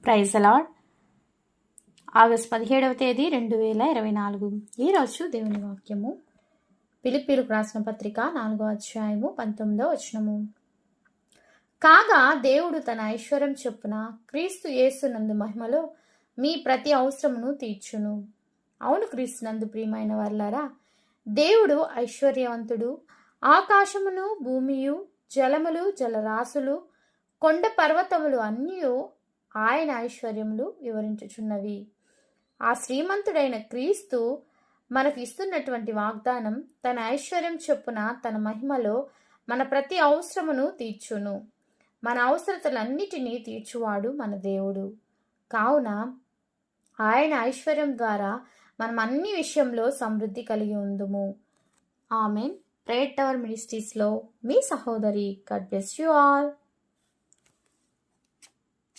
Praise అలాడ్. August 17వ తేదీ 2024. ఈరోజు దేవుని వాక్యము ఫిలిప్పీయులకు రాసిన పత్రిక 4వ అధ్యాయము 19వ వచనము. కాగా దేవుడు తన ఐశ్వర్యం చొప్పున క్రీస్తు యేసునందు మహిమలో మీ ప్రతి అవసరమును తీర్చును. అవును క్రీస్తునందు ప్రియమైన వారలారా, దేవుడు ఐశ్వర్యవంతుడు. ఆకాశమును భూమియు జలములు జలరాశులు కొండ పర్వతములు అన్నీ ఆయన ఐశ్వర్యములు వివరించుచున్నవి. ఆ శ్రీమంతుడైన క్రీస్తు మనకు ఇస్తున్నటువంటి వాగ్దానం, తన ఐశ్వర్యం చొప్పున తన మహిమలో మన ప్రతి అవసరమును తీర్చును. మన అవసరతలన్నిటినీ తీర్చువాడు మన దేవుడు. కావున ఆయన ఐశ్వర్యం ద్వారా మనం అన్ని విషయంలో సమృద్ధి కలిగి ఉందుము. ఆమెన్. ప్రేయర్ టవర్ మినిస్ట్రీస్లో మీ సహోదరి. God bless you all.